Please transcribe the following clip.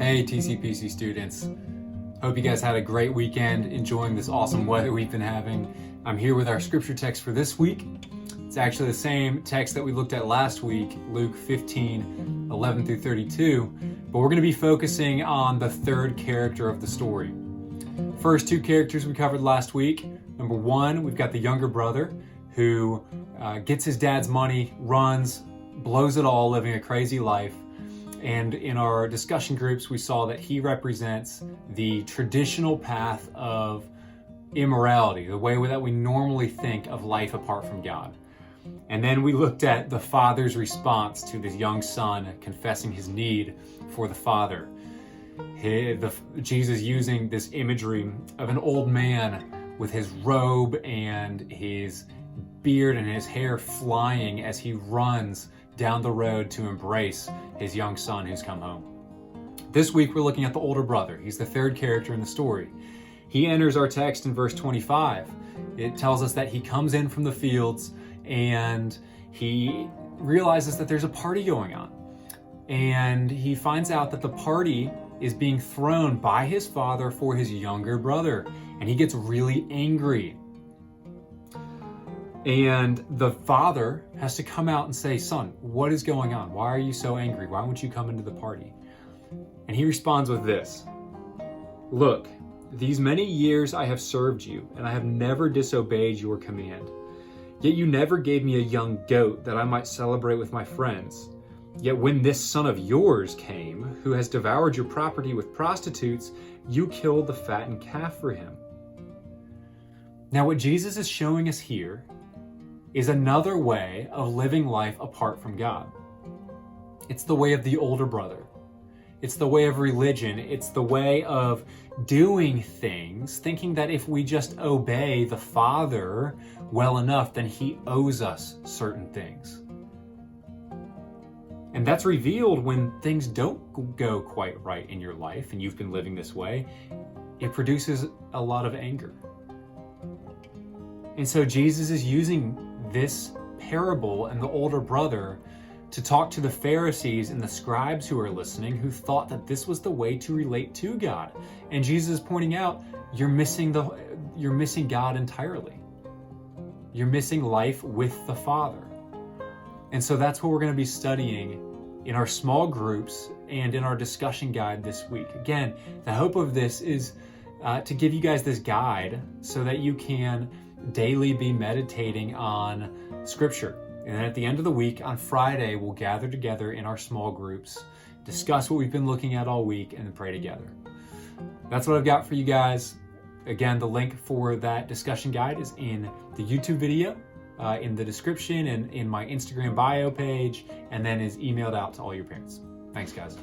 Hey TCPC students, hope you guys had a great weekend enjoying this awesome weather we've been having. I'm here with our scripture text for this week. It's actually the same text that we looked at last week, Luke 15:11 through 32, but we're going to be focusing on the third character of the story. First two characters we covered last week. Number one, we've got the younger brother who gets his dad's money, runs, blows it all, living a crazy life. And in our discussion groups, we saw that he represents the traditional path of immorality, the way that we normally think of life apart from God. And then we looked at the father's response to this young son confessing his need for the father. Jesus using this imagery of an old man with his robe and his beard and his hair flying as he runs down the road to embrace his young son who's come home. This week we're looking at the older brother. He's the third character in the story. He enters our text in verse 25. It tells us that he comes in from the fields and he realizes that there's a party going on. And he finds out that the party is being thrown by his father for his younger brother. And he gets really angry. And the father has to come out and say, "Son, what is going on? Why are you so angry? Why won't you come into the party?" And he responds with this: "Look, these many years I have served you, and I have never disobeyed your command. Yet you never gave me a young goat that I might celebrate with my friends. Yet when this son of yours came, who has devoured your property with prostitutes, you killed the fattened calf for him." Now, what Jesus is showing us here is another way of living life apart from God. It's the way of the older brother. It's the way of religion. It's the way of doing things, thinking that if we just obey the Father well enough, then He owes us certain things. And that's revealed when things don't go quite right in your life and you've been living this way. It produces a lot of anger. And so Jesus is using this parable and the older brother to talk to the Pharisees and the scribes who are listening, who thought that this was the way to relate to God. And Jesus is pointing out, you're missing God entirely. You're missing life with the Father. And so that's what we're going to be studying in our small groups and in our discussion guide this week. Again, the hope of this is to give you guys this guide so that you can daily be meditating on Scripture. And then at the end of the week, on Friday, we'll gather together in our small groups, discuss what we've been looking at all week, and then pray together. That's what I've got for you guys. Again, the link for that discussion guide is in the YouTube video, in the description, and in my Instagram bio page, and then is emailed out to all your parents. Thanks, guys.